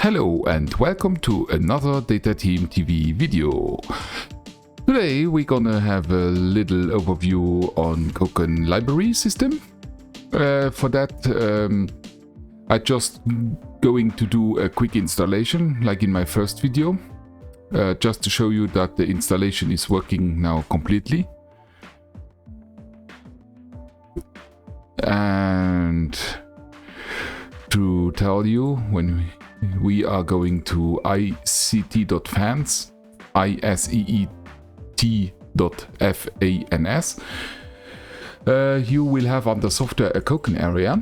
Hello and welcome to another Data Team TV video. Today we're gonna have a little overview on Koken library system. For that I just going to do a quick installation like in my first video, just to show you that the installation is working now completely. And to tell you, when we are going to ict.fans, iseet.fans, you will have under software a Koken area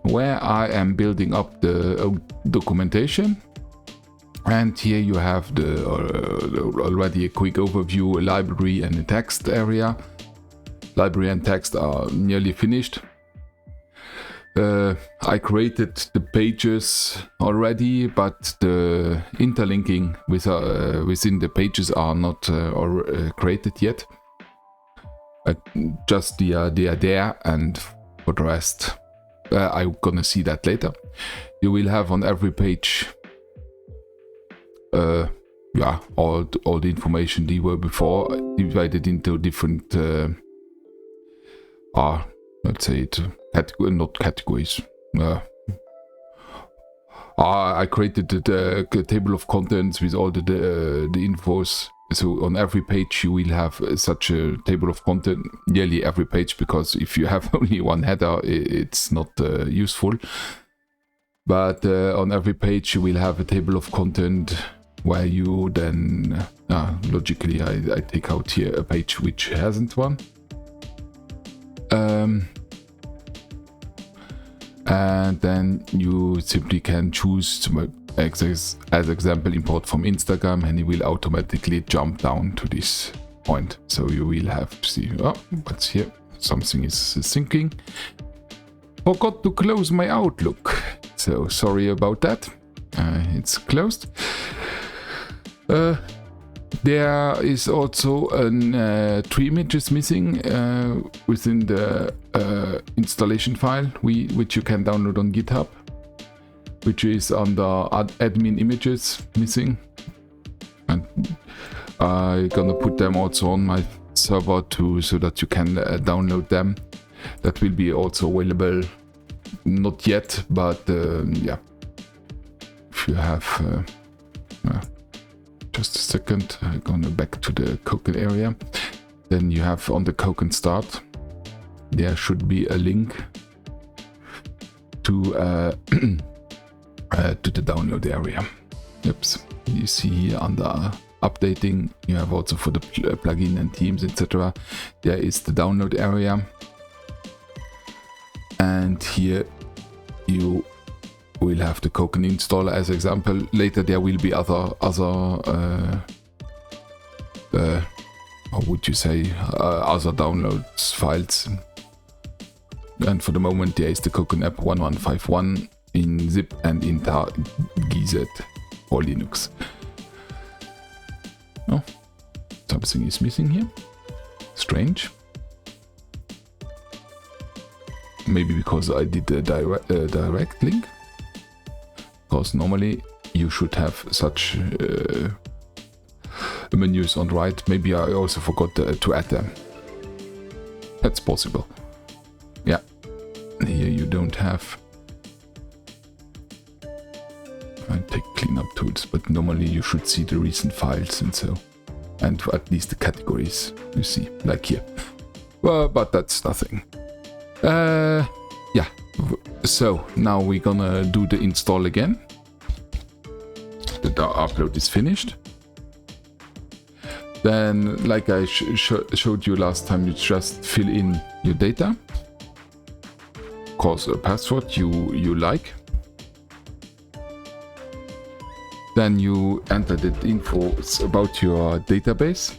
where I am building up the documentation. And here you have the already a quick overview, a library and a text area. Library and text are nearly finished. I created the pages already, but the interlinking within the pages are not created yet. Just they are there, and for the rest, I'm gonna see that later. You will have on every page, all the information they were before, divided into different, let's say it. Not categories. I created the table of contents with all the infos. So on every page you will have such a table of content, nearly every page, because if you have only one header, it's not useful. But on every page you will have a table of content where you then, logically, I take out here a page which hasn't one. And then you simply can choose as example import from Instagram, and it will automatically jump down to this point. So you will have to see, what's here? Something is syncing. Forgot to close my Outlook, so sorry about that. It's closed. There is also 3 images missing within the installation file, which you can download on GitHub, which is under admin images missing. And I'm gonna put them also on my server too, so that you can download them. That will be also available, not yet, but yeah. If you have. Just a second, I'm gonna back to the Koken area. Then you have on the Koken start, there should be a link to the download area. Oops. You see here under updating, you have also for the plugin and themes, etc. There is the download area, and here you will have the Koken installer as example. Later there will be other how would you say, other downloads files. And for the moment there is the Koken app 1151 in zip and in GZ for Linux. Oh, something is missing here. Strange. Maybe because I did the direct link. Because normally you should have such menus on the right. Maybe I also forgot to add them. That's possible. Yeah, here you don't have. I take cleanup tools, but normally you should see the recent files and so, and at least the categories you see, like here. Well, but that's nothing. Yeah. So now we're gonna do the install again. The upload is finished. Then, like I showed you last time, you just fill in your data. Of course, a password you like. Then you enter the info about your database.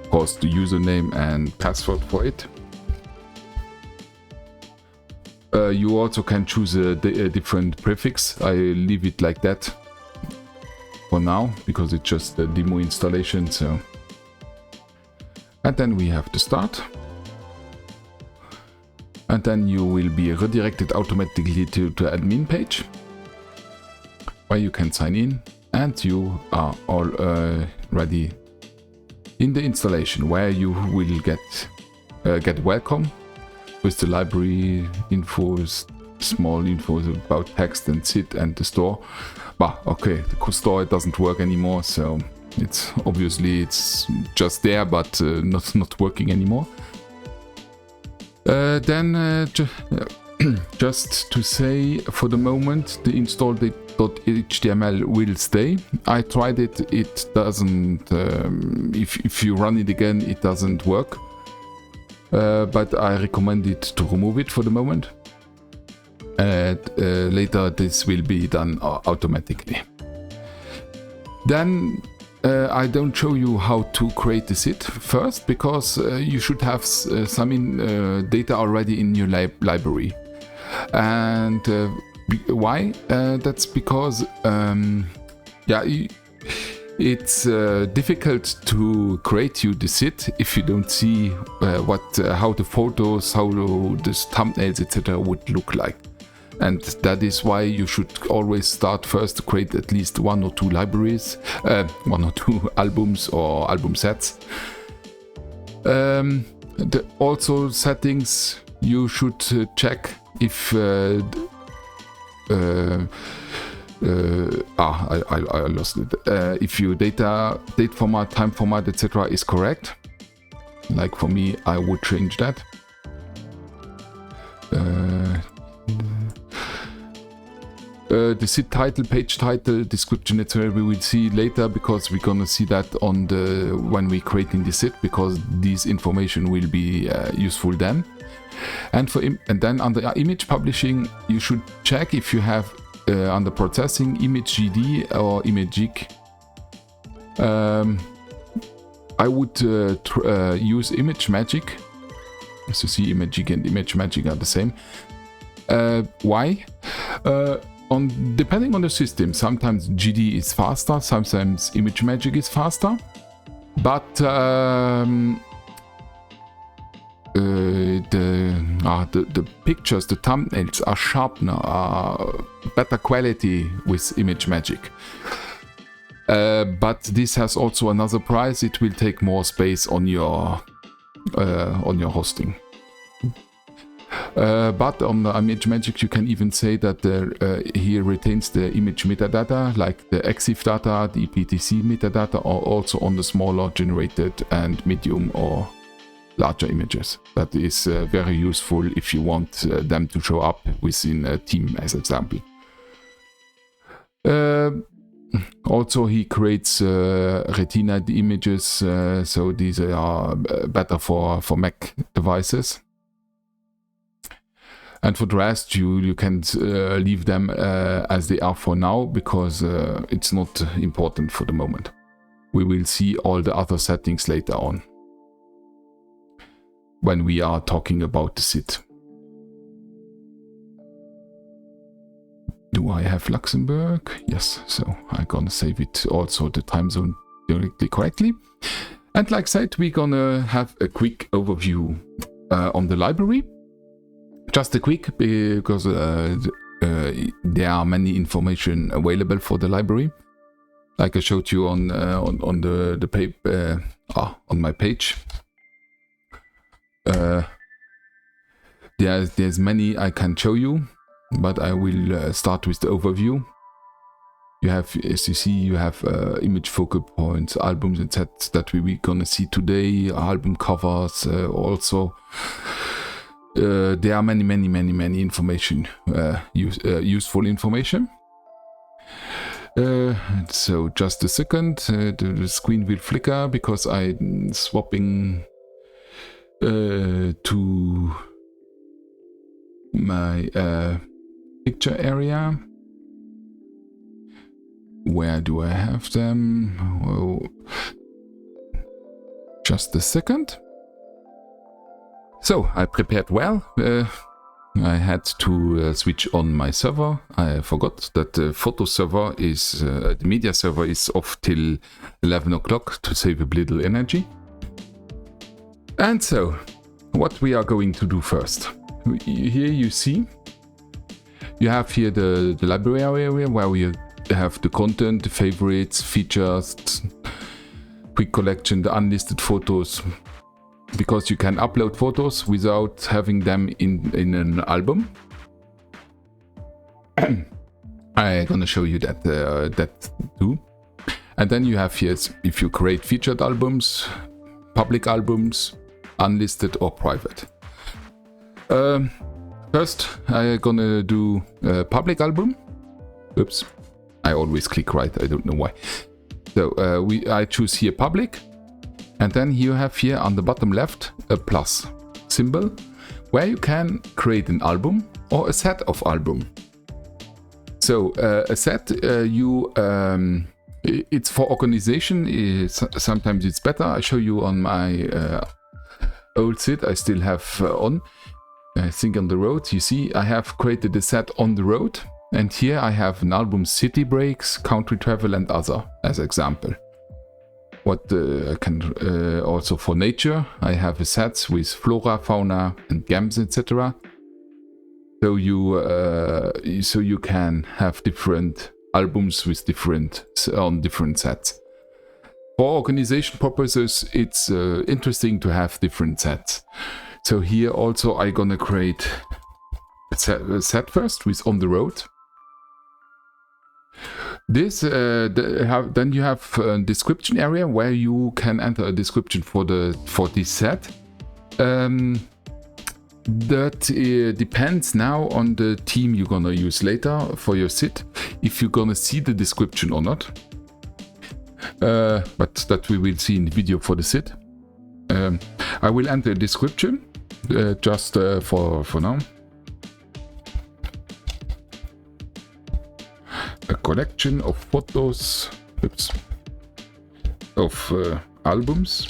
Of course, the username and password for it. You also can choose a different prefix. I leave it like that for now because it's just a demo installation. So, and then we have to start. and then you will be redirected automatically to the admin page where you can sign in, and you are all ready in the installation where you will get welcome with the library infos, small infos about text and SID and the store. But okay, the store doesn't work anymore, so it's obviously it's just there, but not working anymore. Then just to say, for the moment the install.html will stay. I tried it, it doesn't, if you run it again it doesn't work, but I recommend it to remove it for the moment. Later this will be done automatically. Then I don't show you how to create the SID first, because you should have some data already in your library. And why? That's because it's difficult to create you the SID if you don't see how the photos, how the thumbnails, etc. would look like. And that is why you should always start first to create at least 1 or 2 libraries, 1 or 2 albums or album sets. Also settings, you should check if I lost it. If your date format, time format, etc. is correct. Like for me, I would change that. The SID title, page title, description, etc. we will see later, because we're gonna see that on when we're creating the SID, because these information will be useful then. And then under image publishing, you should check if you have under processing image GD or image GIG. I would use ImageMagick. As you see, image GIG and ImageMagick are the same. Why? Depending on the system, sometimes GD is faster, sometimes ImageMagick is faster, but the pictures, the thumbnails are sharpener, are better quality with ImageMagick. But this has also another price. It will take more space on your hosting. But on the ImageMagick you can even say that here retains the image metadata, like the EXIF data, the EPTC metadata, or also on the smaller generated and medium or larger images. That is very useful if you want them to show up within a team, as example. Also he creates retina images, so these are better for Mac devices. And for the rest, you can leave them as they are for now, because it's not important for the moment. We will see all the other settings later on, when we are talking about the SID. Do I have Luxembourg? Yes, so I'm gonna save it also the time zone directly correctly. And like I said, we're gonna have a quick overview on the library. Just a quick, because there are many information available for the library. Like I showed you on the paper, on my page. There's many I can show you, but I will start with the overview. You have, as you see, you have image focal points, albums and sets that we're gonna see today, album covers also. There are many information, useful information. So just a second, the screen will flicker because I'm swapping to my picture area. Where do I have them? Oh, just a second. So I prepared well. I had to switch on my server. I forgot that the photo server is, the media server is off till 11 o'clock to save a little energy. And so, what we are going to do first. here you see you have here the library area where we have the content, the favorites, features, quick collection, the unlisted photos, because you can upload photos without having them in an album. I'm gonna show you that too. And then you have here if you create featured albums, public albums, unlisted or private. First I'm gonna do a public album. Oops, I always click right, I don't know why. So I choose here public, and then you have here on the bottom left a plus symbol where you can create an album or a set of album. So a set, it's for organization. Sometimes it's better. I show you on my old site. I still have on. I think on the road. You see, I have created a set on the road, and here I have an album: city breaks, country travel, and other as example. What I can also for nature, I have a set with flora, fauna, and games, etc. So you can have different albums with different sets. For organization purposes, it's interesting to have different sets. So here also I'm gonna create a set first with on the road. This then you have a description area where you can enter a description for this set. That depends now on the theme you're gonna use later for your site, if you're gonna see the description or not. But that we will see in the video for the site. I will enter a description just for now. A collection of photos, of albums.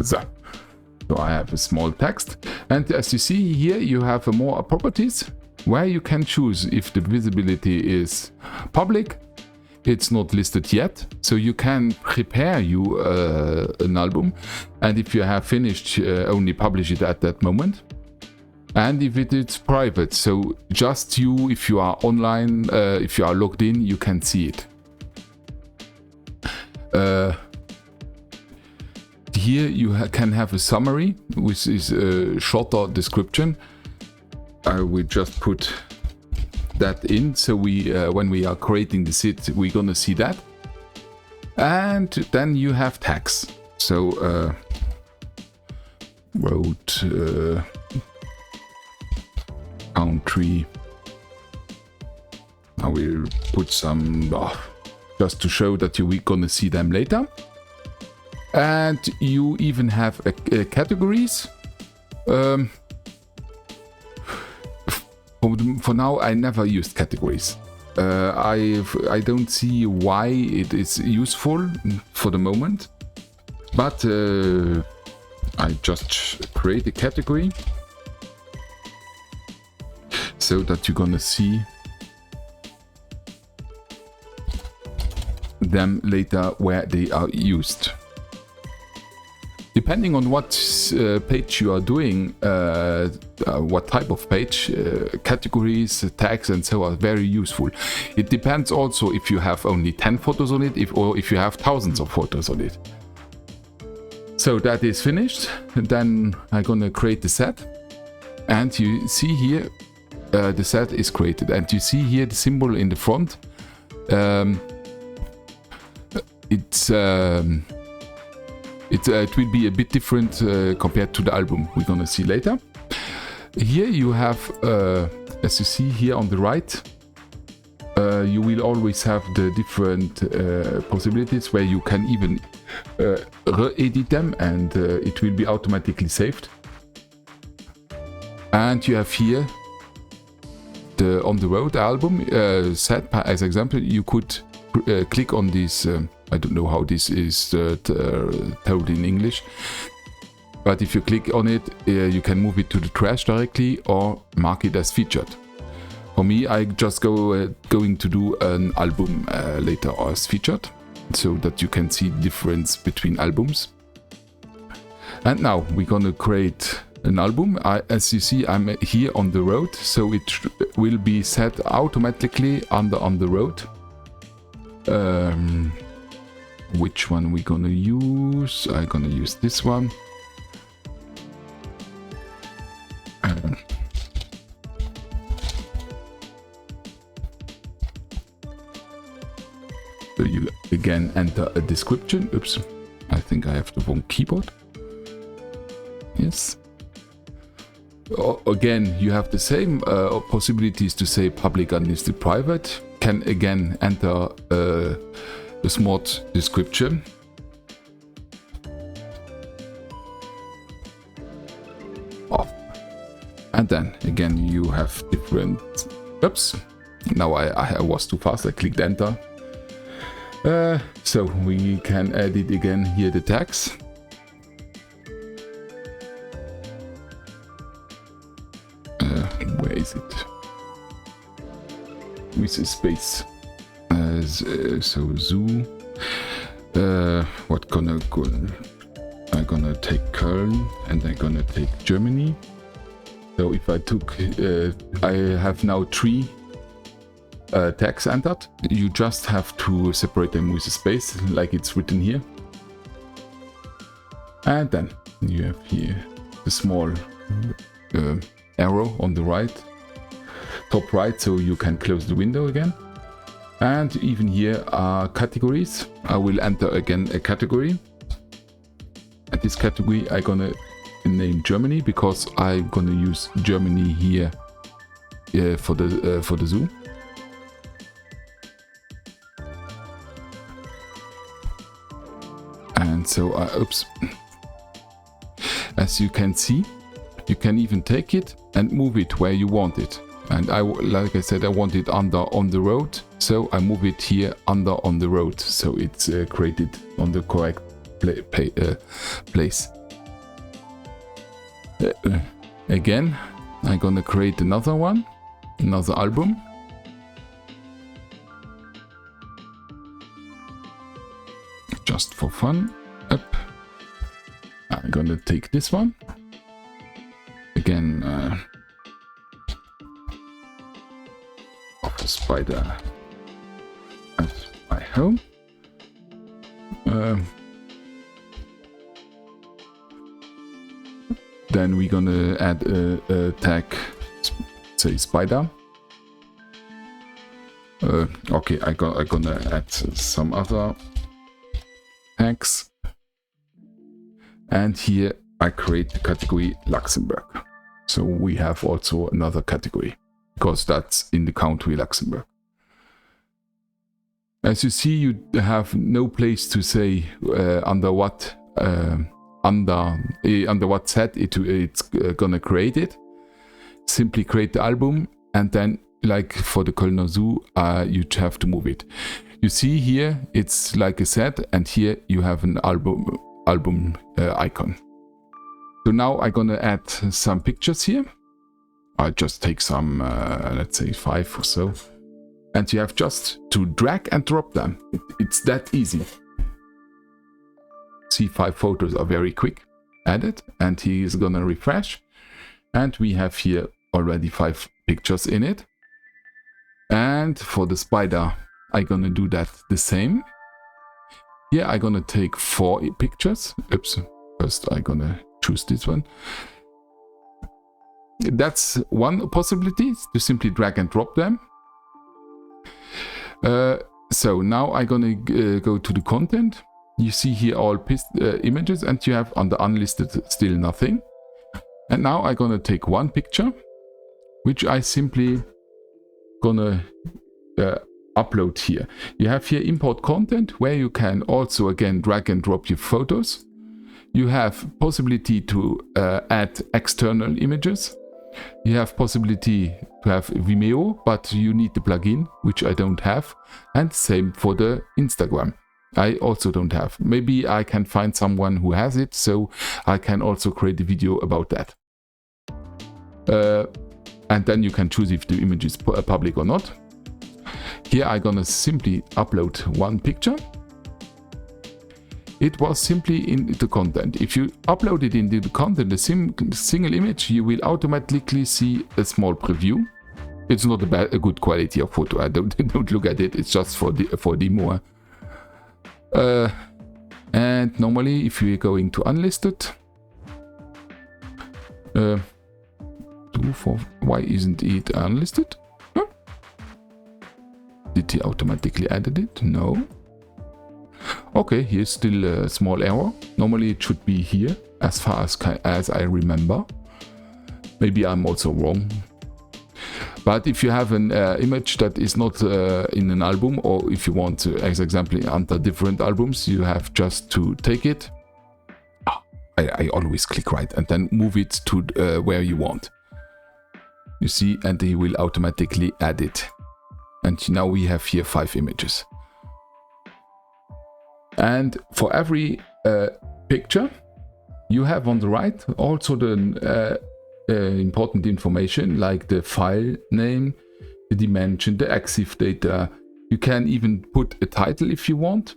So I have a small text, and as you see here you have more properties where you can choose if the visibility is public. It's not listed yet, so you can prepare an album, and if you have finished, only publish it at that moment. And if it is private, so just you, if you are online, if you are logged in, you can see it. Here you can have a summary, which is a shorter description. I will just put that in, so we when we are creating the site, we're gonna see that. And then you have tags. So road, country. I will put some just to show that we're gonna see them later. And you even have categories. For now, I never used categories. I don't see why it is useful for the moment, but I just create a category so that you're gonna see them later where they are used. Depending on what page you are doing, what type of page, categories, tags and so on are very useful. It depends also if you have only 10 photos on it, or if you have thousands of photos on it. So that is finished. Then I'm gonna create the set. And you see here, the set is created. And you see here the symbol in the front. It will be a bit different compared to the album we're gonna see later. Here you have, as you see here on the right, you will always have the different possibilities where you can even re-edit them, and it will be automatically saved. And you have here the on the road album set as example. You could click on this. I don't know how this is told in English, but if you click on it, you can move it to the trash directly or mark it as featured. For me, I just going to do an album later as featured. so that you can see the difference between albums. And now we're gonna create an album. As you see, I'm here on the road, so it will be set automatically on the road. Which one we gonna use? I'm gonna use this one. So you again enter a description. Oops, I think I have the wrong keyboard. Yes. Again, you have the same possibilities to say public, unlisted, private. Can again enter a smart description. Off. And then again, you have different. Oops. Now I was too fast. I clicked enter. So we can edit again here the tags. Where is it? With a space. So zoo. What gonna go? I'm gonna take Köln and I'm gonna take Germany. So if I took, I have now 3 tags entered. You just have to separate them with a space, like it's written here. And then you have here the small arrow on the right, top right, so you can close the window again. And even here are categories. I will enter again a category. And this category I'm gonna name Germany, because I'm gonna use Germany here for the zoo. And so, oops. As you can see, you can even take it and move it where you want it. And like I said, I want it under on the road, so I move it here under on the road, so it's created on the correct place. Again, I'm gonna create another one, another album. Just for fun. Up. I'm gonna take this one. Again, of a spider at my home. Then we're gonna add a tag, say spider. Okay, I'm gonna add some other tags. And here I create the category Luxembourg. So we have also another category, because that's in the country Luxembourg. As you see, you have no place to say under what set it's gonna create it. Simply create the album, and then, like for the Kölner Zoo, you have to move it. You see here it's like a set, and here you have an album icon. So now I'm gonna add some pictures here. I just take some, let's say 5 or so. And you have just to drag and drop them. It's that easy. See, 5 photos are very quick. Added, and he is gonna refresh. And we have here already 5 pictures in it. And for the spider, I'm gonna do that the same. Here I'm gonna take 4 pictures. Oops, first I'm gonna choose this one. That's one possibility, to simply drag and drop them. So now I'm gonna go to the content. You see here all images, and you have on the unlisted still nothing. And now I'm gonna take 1 picture, which I simply gonna upload here. You have here import content, where you can also again drag and drop your photos. You have possibility to add external images. You have possibility to have Vimeo, but you need the plugin, which I don't have. And same for the Instagram. I also don't have. Maybe I can find someone who has it, so I can also create a video about that. And then you can choose if the image is public or not. Here I'm gonna simply upload 1 picture. it was simply in the content. If you upload it into the content, the single image, you will automatically see a small preview. It's not a good quality of photo. I don't look at it. It's just for demo. And normally, if you're going to unlisted, why isn't it unlisted? Huh? Did he automatically added it? No. Okay, here's still a small error. Normally it should be here, as far as I remember. Maybe I'm also wrong. But if you have an image that is not in an album, or if you want to, as example, under different albums, you have just to take it. I always click right and then move it to where you want. You see, and he will automatically add it. And now we have here 5 images. And for every picture, you have on the right also the important information like the file name, the dimension, the EXIF data. You can even put a title if you want.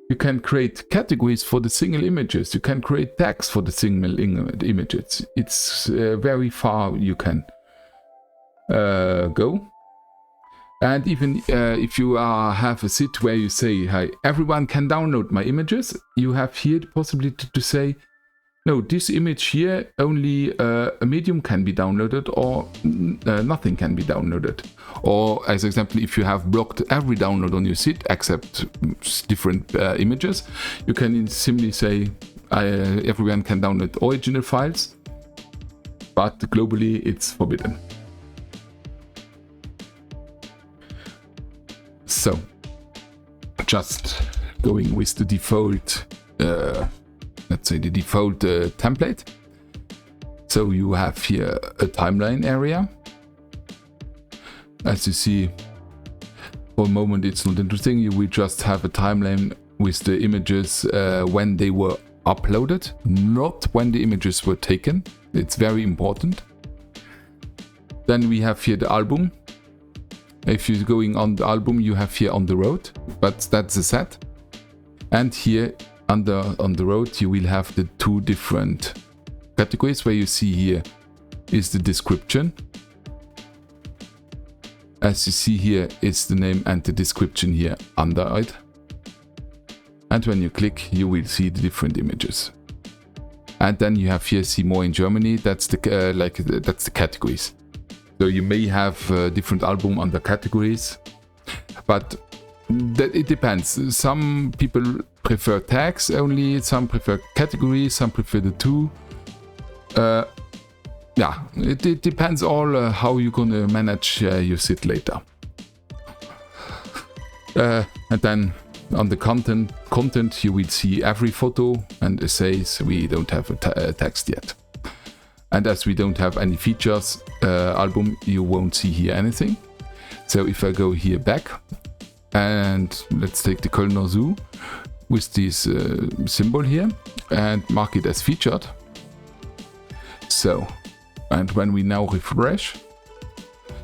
You can create categories for the single images. You can create tags for the single images. It's very far you can go. And even if you have a site where you say, "Hi, everyone can download my images," you have here the possibility to say, "No, this image here, only a medium can be downloaded, or nothing can be downloaded." Or, as example, if you have blocked every download on your site except different images, you can simply say, "Everyone can download original files," but globally it's forbidden. So, just going with the default, let's say the default template. So you have here a timeline area. As you see, for a moment it's not interesting. You will just have a timeline with the images when they were uploaded, not when the images were taken. It's very important. Then we have here the album. If you're going on the album, you have here on the road, but that's a set. And here on the road, you will have the 2 different categories. Where you see here is the description. As you see here is the name and the description here under it. And when you click, you will see the different images. And then you have here see more in Germany. That's the that's the categories. So you may have different album under categories, but it depends. Some people prefer tags only, some prefer categories, some prefer the 2. Yeah, it depends all how you're gonna manage your site later. And then on the content you will see every photo, and it says we don't have a text yet. And as we don't have any features album, you won't see here anything. So if I go here back, and let's take the Kölner Zoo with this symbol here and mark it as featured. So, and when we now refresh,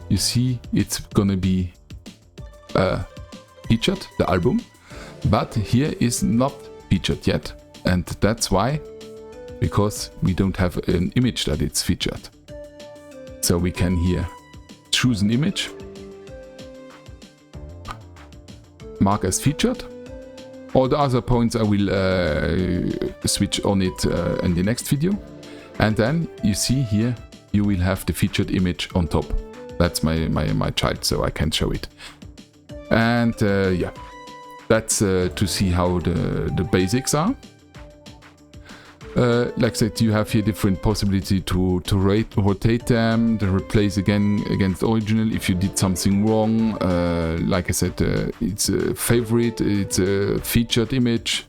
you see it's gonna be featured, the album, but here is not featured yet. And that's why, because we don't have an image that it's featured. So we can here choose an image, mark as featured. All the other points I will switch on it in the next video. And then you see here, you will have the featured image on top. That's my child, so I can show it. And yeah, that's to see how the basics are. Like I said, you have here different possibility to rotate them, to replace again against original if you did something wrong. Like I said, it's a favorite, it's a featured image.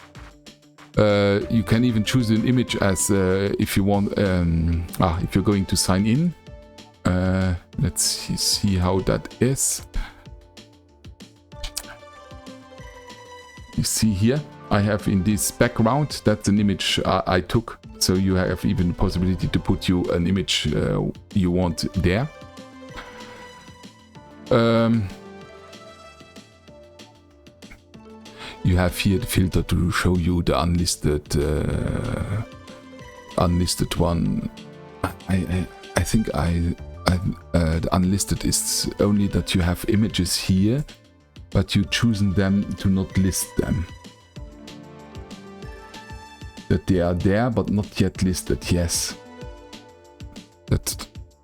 You can even choose an image as if you want, if you're going to sign in. Let's see how that is. You see here, I have in this background, that's an image I took. So you have even the possibility to put you an image you want there. you have here the filter to show you the unlisted one. I think the unlisted is only that you have images here, but you choosing them to not list them. That they are there but not yet listed. Yes.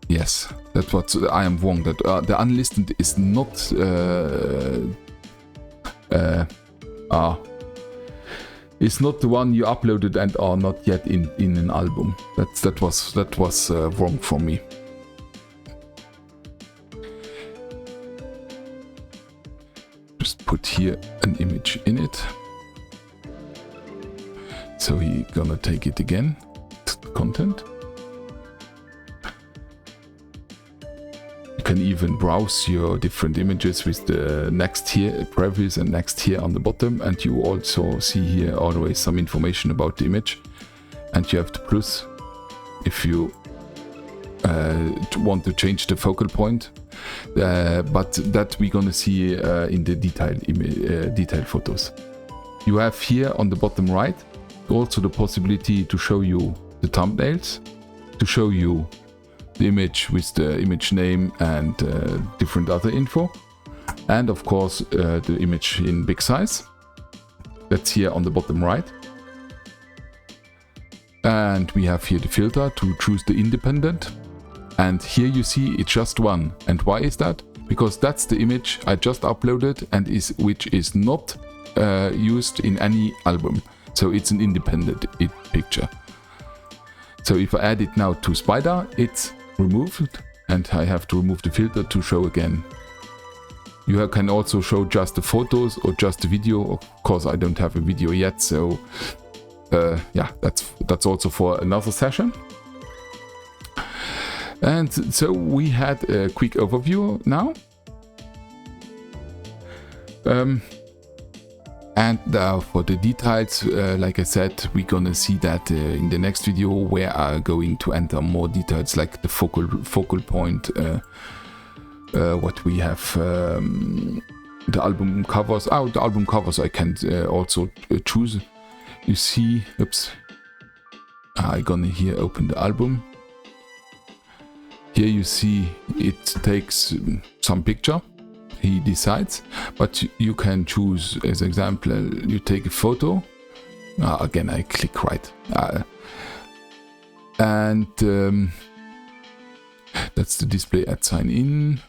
Yes. That's what I am wrong. That the unlisted is not it's not the one you uploaded and are not yet in an album. That was wrong for me. Just put here an image in it. So he gonna take it again. Content. You can even browse your different images with the next here, previous and next here on the bottom, and you also see here always some information about the image, and you have the plus if you want to change the focal point, but that we're gonna see in the detailed photos. You have here on the bottom right also the possibility to show you the thumbnails, to show you the image with the image name and different other info, and of course the image in big size. That's here on the bottom right. And we have here the filter to choose the independent, and here you see it's just one. And why is that? Because that's the image I just uploaded and which is not used in any album, so it's an independent picture. So if I add it now to Spider, it's removed, and I have to remove the filter to show again. You can also show just the photos or just the video. Of course, I don't have a video yet, so yeah, that's also for another session. And so we had a quick overview now. And for the details, like I said, we're gonna see that in the next video, where I'm going to enter more details, like the focal point, what we have, the album covers. Oh, the album covers I can also choose. You see, oops, I'm gonna here open the album. Here you see it takes some picture. He decides, but you can choose, as example, you take a photo. Again, I click right, and that's the display at sign in.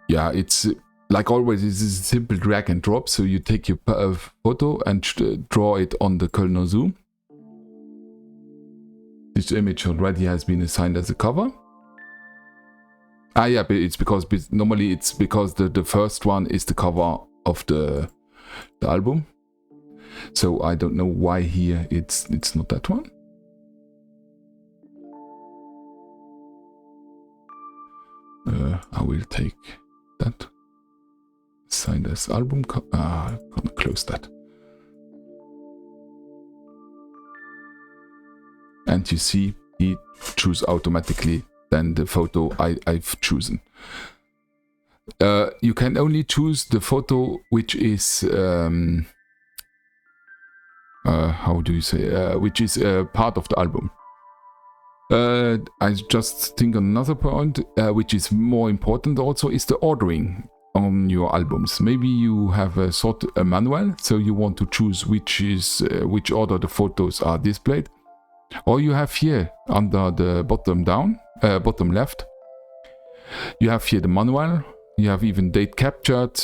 Yeah, it's like always. It's a simple drag and drop. So you take your photo and draw it on the Kölner Zoo. This image already has been assigned as a cover. Yeah, but it's because normally it's because the first one is the cover of the album. So I don't know why here it's not that one. I will take that. Assigned as album cover. I'm gonna close that. And you see, he choose automatically then the photo I've chosen. You can only choose the photo which is how do you say? Which is part of the album. I just think another point, which is more important also, is the ordering on your albums. Maybe you have a manual, so you want to choose which order the photos are displayed. Or you have here under the bottom left, you have here the manual. You have even date captured,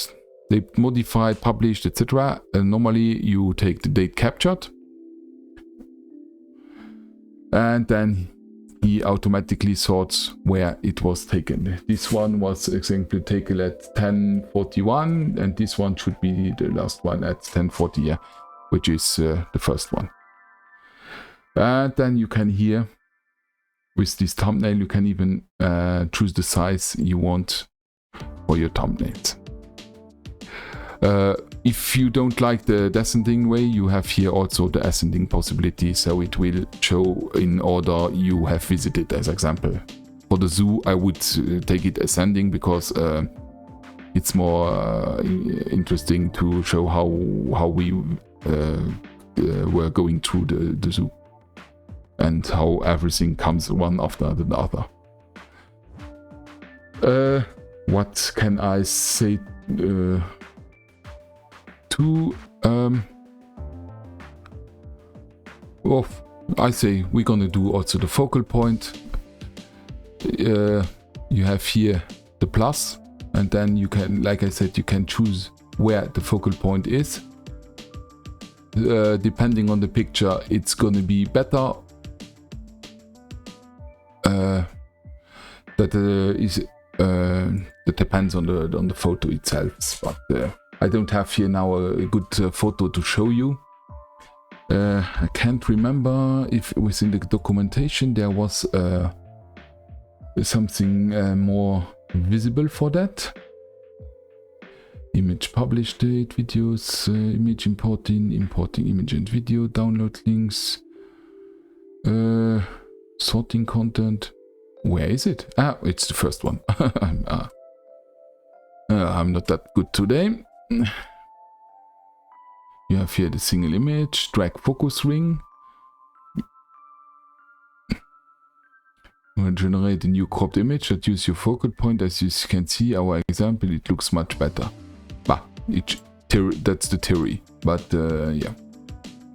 date modified, published, etc. Normally you take the date captured, and then he automatically sorts where it was taken. This one was example taken at 10:41, and this one should be the last one at 10:40, yeah, which is the first one. And then you can here, with this thumbnail, you can even choose the size you want for your thumbnails. If you don't like the descending way, you have here also the ascending possibility, so it will show in order you have visited, as example. For the zoo, I would take it ascending because it's more interesting to show how we were going through the zoo and how everything comes one after the other. What can I say well, I say we're gonna do also the focal point. You have here the plus, and then you can, like I said, you can choose where the focal point is. Depending on the picture, it's gonna be better. That depends on the photo itself. But I don't have here now a good photo to show you. I can't remember if within the documentation there was something more visible for that. Image publish date, videos, image importing image and video, download links, sorting content. Where is it? Ah, it's the first one. I'm not that good today. You have here the single image, drag focus ring. We'll generate a new cropped image that uses your focal point. As you can see, our example, it looks much better. Bah, that's the theory. But yeah,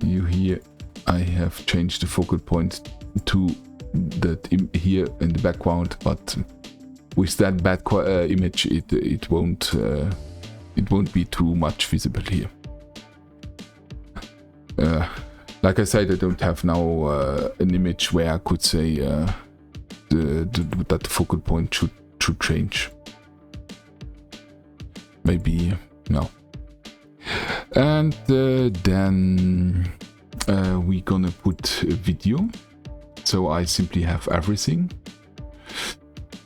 here I have changed the focal point to that here in the background. But with that bad image, it won't be too much visible here. Like I said, I don't have now an image where I could say that the focal point should change. Maybe no. And then we're gonna put a video. So I simply have everything.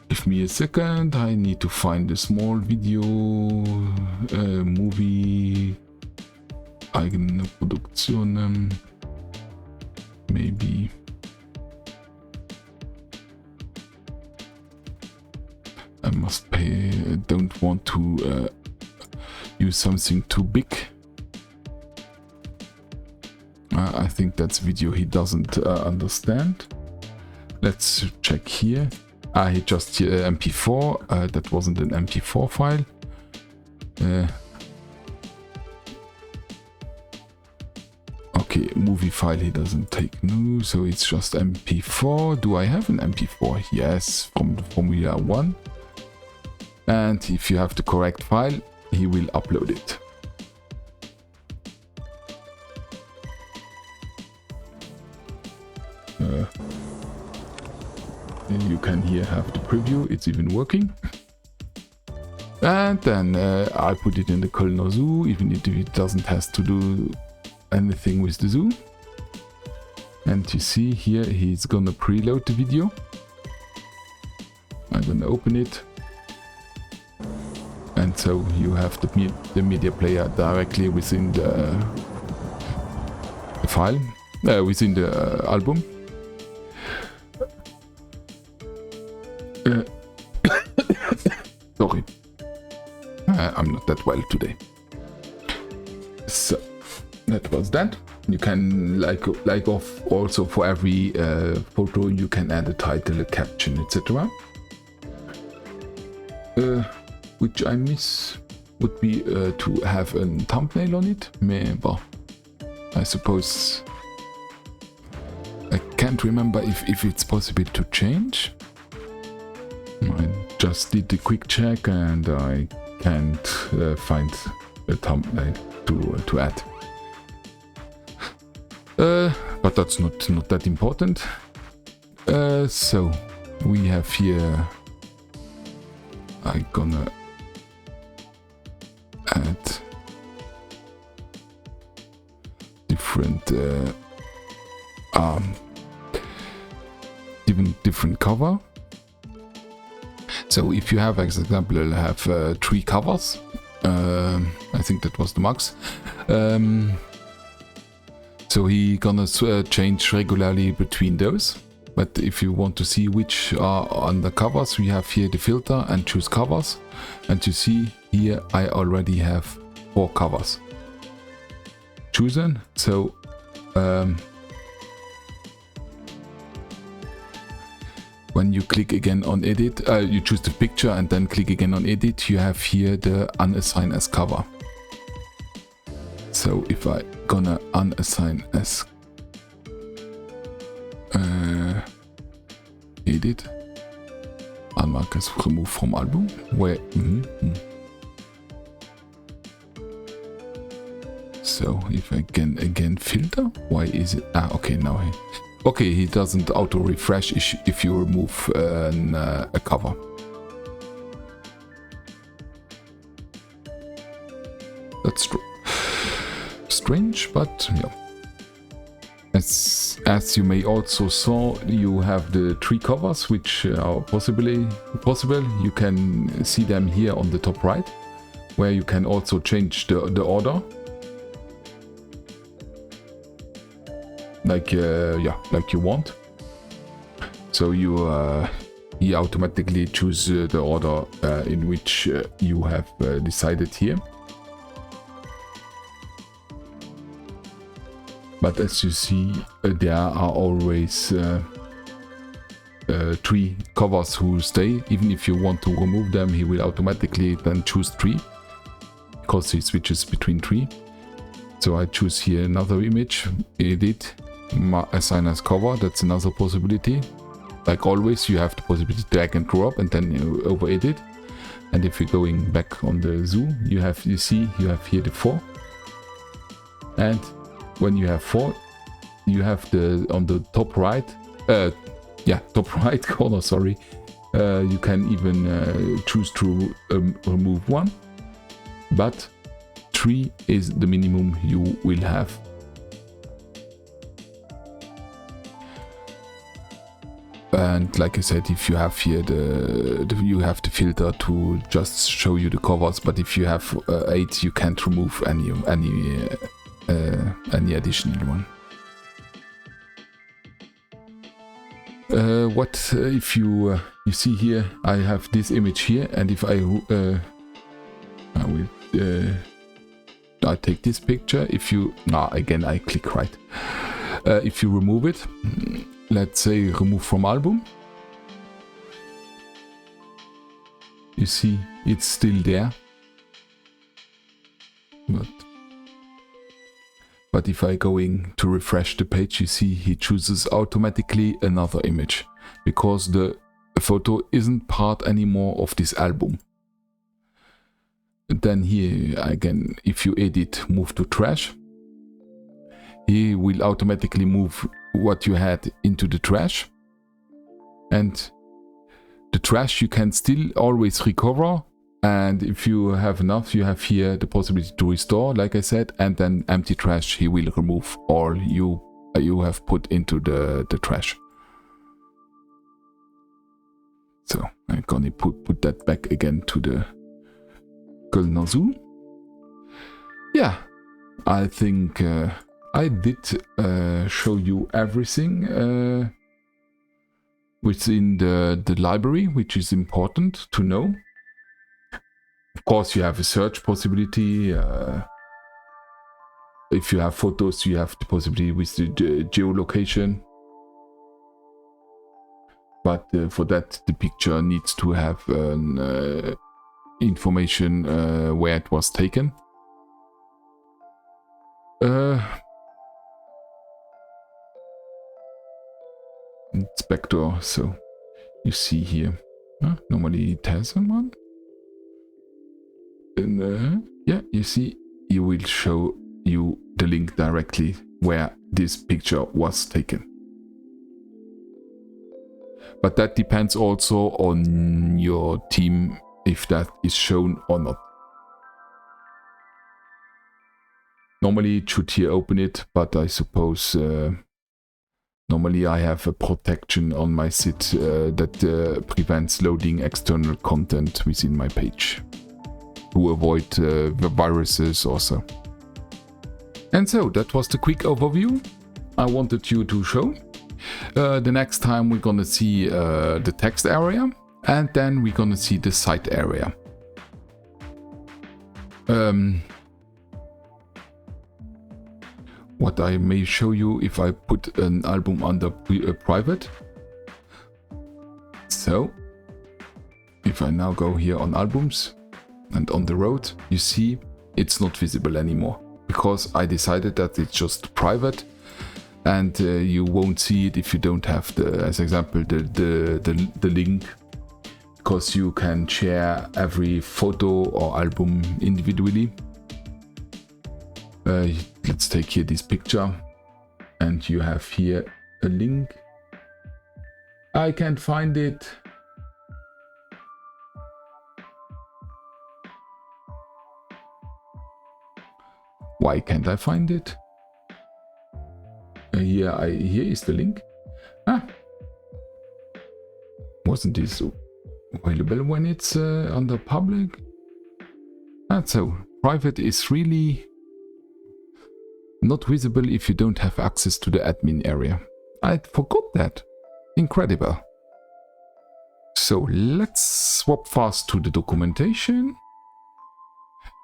Give me a second. I need to find a small video movie. Eigene Produktionen. Maybe. I must pay. I don't want to use something too big. I think that's video he doesn't understand. Let's check here. He just MP4. That wasn't an MP4 file. Okay, movie file he doesn't take. No, so it's just MP4. Do I have an MP4? Yes, from the Formula 1. And if you have the correct file, he will upload it. You can here have the preview, it's even working. And then I put it in the Kölner Zoo, even if it doesn't have to do anything with the zoo. And you see here he's gonna preload the video. I'm gonna open it. And so you have the media player directly within the file, within the album. Sorry, I'm not that well today. So that was that. You can like off also for every photo you can add a title, a caption, etc. Which I miss would be to have a thumbnail on it. But I suppose I can't remember if it's possible to change. I just did a quick check and I can't find a thumbnail to add. But that's not that important. So we have here. I'm gonna add different cover. So if you have, as example, I'll have 3 covers. I think that was the max. So he gonna change regularly between those. but if you want to see which are on the covers, we have here the filter and choose covers, and you see here I already have 4 covers chosen. So when you click again on edit, you choose the picture and then click again on edit, you have here the unassign as cover. So if I gonna unassign as edit, unmark as remove from album, where so if I can again filter, why is it okay, now he doesn't auto refresh if you remove a cover. That's strange, but yeah. As you may also saw, you have the 3 covers which are possible. You can see them here on the top right, where you can also change the order. Like you want. So he automatically choose the order in which you have decided here. But as you see, there are always 3 covers who stay. Even if you want to remove them, he will automatically then choose 3, because he switches between 3. So I choose here another image, edit, assign as cover. That's another possibility. Like always, you have the possibility to drag and drop and then you over edit. And if you're going back on the zoo, you see you have here the 4. And when you have 4, you have on the top right, top right corner, sorry, you can even choose to remove 1, but 3 is the minimum you will have. And like I said, if you have here you have the filter to just show you the covers, but if you have 8, you can't remove any additional one. What if you see here, I have this image here, and if I take this picture, if you again I click right, if you remove it, let's say remove from album, you see it's still there, but if I going to refresh the page, you see he chooses automatically another image, because the photo isn't part anymore of this album. Then here again, if you edit, move to trash, he will automatically move what you had into the trash, and the trash you can still always recover. And if you have enough, you have here the possibility to restore, like I said, and then empty trash, he will remove all you have put into the trash. So I'm gonna put that back again to the Kölner Zoo. Yeah, I think I did show you everything within the library, which is important to know. Of course, you have a search possibility. If you have photos, you have the possibility with the geolocation. But for that, the picture needs to have information where it was taken. Inspector, so you see here. Normally it has one. And yeah, you see, you will show you the link directly where this picture was taken. But that depends also on your team, if that is shown or not. Normally it should here open it, but I suppose normally I have a protection on my site that prevents loading external content within my page, to avoid the viruses also. And so that was the quick overview I wanted you to show. The next time we're gonna see the text area, and then we're gonna see the site area. What I may show you if I put an album under private. So if I now go here on albums and on the road, you see it's not visible anymore because I decided that it's just private, and you won't see it if you don't have the, as example, the link, because you can share every photo or album individually. Let's take here this picture, and you have here a link. I can't find it. Why can't I find it? Here is the link. Wasn't this available when it's under public? So private is really not visible if you don't have access to the admin area. I forgot that. Incredible. So let's swap fast to the documentation.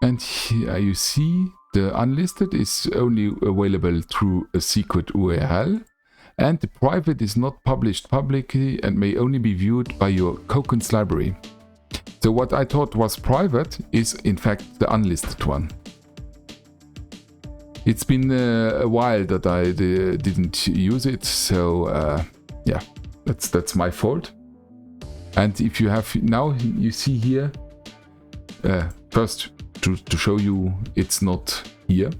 And here you see the unlisted is only available through a secret URL, and the private is not published publicly and may only be viewed by your Koken's library. So what I thought was private is in fact the unlisted one. It's been a while that I didn't use it, so yeah, that's my fault. And if you have now, you see here, first to show you it's not here,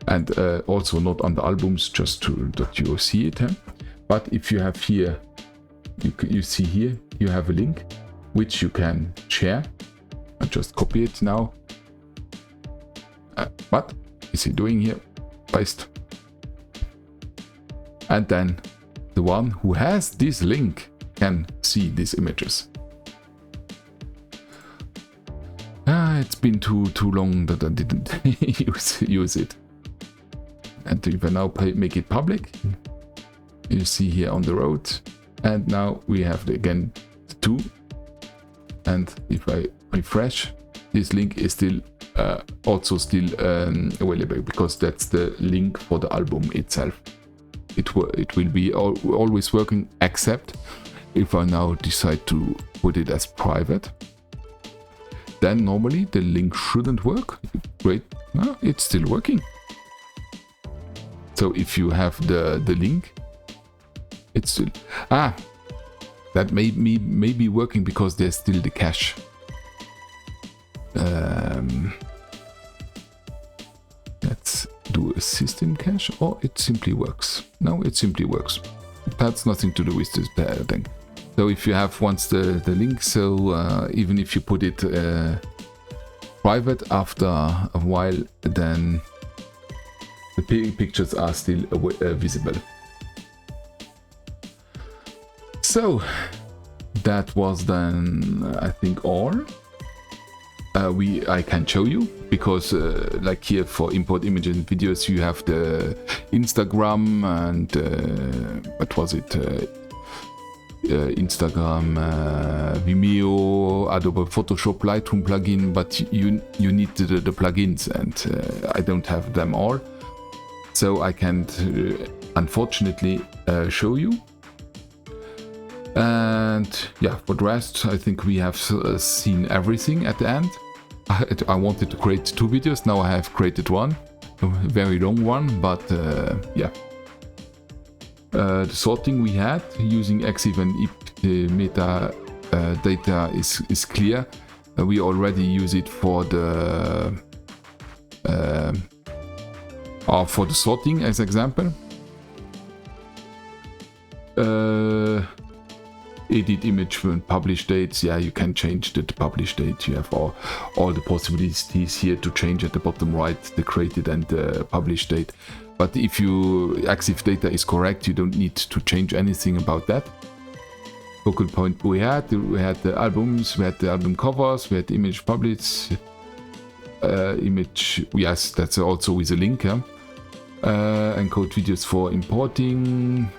and also not on the albums, just that you see it. But if you have here, you see here, you have a link which you can share. I just copy it now. What is he doing here? Paste. And then the one who has this link can see these images. It's been too long that I didn't use it. And if I now make it public, you see here on the road, and now we have again the two. And if I refresh, this link is still also still available, because that's the link for the album itself. It will be always working, except if I now decide to put it as private. Then normally the link shouldn't work. Great, it's still working. So if you have the link, it's still that may be working because there's still the cache. Let's do a system cache, or it simply works. No, it simply works. That's nothing to do with this thing. So if you have once the link, so even if you put it private after a while, then the pictures are still visible. So that was then, I think, all I can show you, because like here for import images and videos, you have the Instagram and what was it? Instagram, Vimeo, Adobe Photoshop, Lightroom plugin, but you need the plugins, and I don't have them all, so I can't unfortunately show you. And yeah, for the rest, I think we have seen everything at the end. I wanted to create 2 videos, now I have created one, a very long one, but yeah. The sorting we had using EXIF and IP meta data is clear. We already use it for the sorting as example. Edit image and publish dates. Yeah, you can change the publish date. You have all the possibilities here to change at the bottom right, the created and the publish date. But if your EXIF data is correct, you don't need to change anything about that. Focal point we had the albums, we had the album covers, we had the image published, image, yes, that's also with a link. encode videos for importing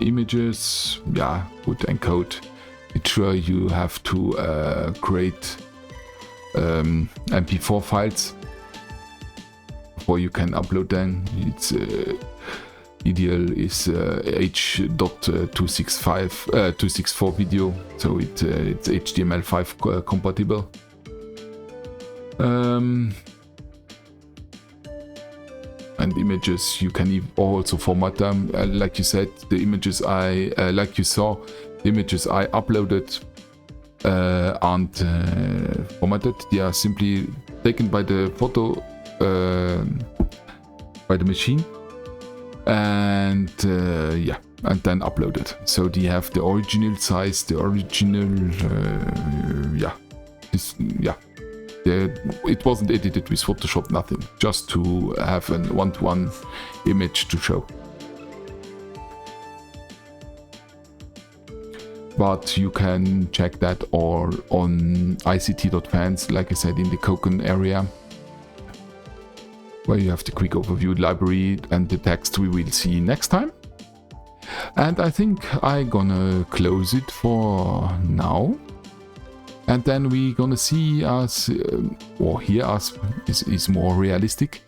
images. Yeah, would encode. It's sure you have to create MP4 files before you can upload them. It's ideal is H.264 video, so it's HTML5 compatible. And images, you can also format them. Like you said, the images like you saw, the images I uploaded aren't formatted. They are simply taken by the photo, by the machine, and yeah, and then uploaded. So they have the original size, the original, it wasn't edited with Photoshop, nothing, just to have a one-to-one image to show. But you can check that all on ict.fans, like I said, in the Koken area, where you have the quick overview library and the text we will see next time. And I think I'm gonna close it for now. And then we're gonna see us, or hear us, is more realistic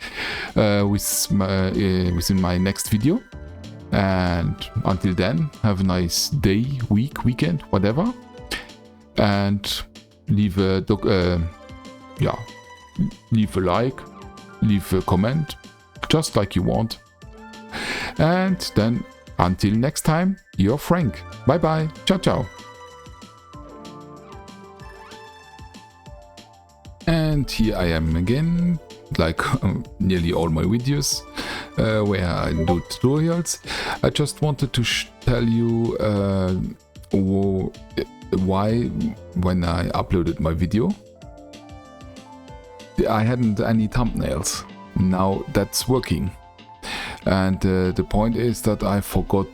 within my next video. And until then, have a nice day, week, weekend, whatever. And leave a leave a like, leave a comment, just like you want. And then until next time, you're Frank. Bye bye. Ciao ciao. And here I am again, like nearly all my videos where I do tutorials. I just wanted to tell you why, when I uploaded my video, I hadn't any thumbnails. Now that's working. And the point is that I forgot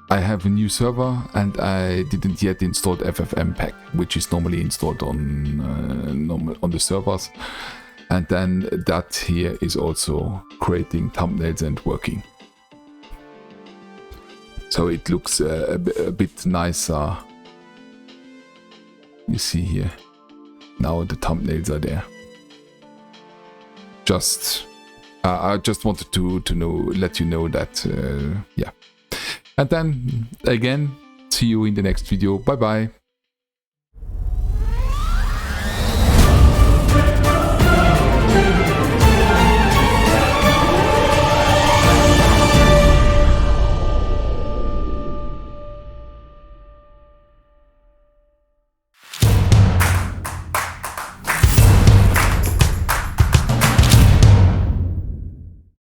I have a new server and I didn't yet install FFmpeg, which is normally installed on the servers. And then that here is also creating thumbnails and working. So it looks a bit nicer. You see here, now the thumbnails are there. I just wanted to let you know that, yeah. And then again, see you in the next video. Bye bye.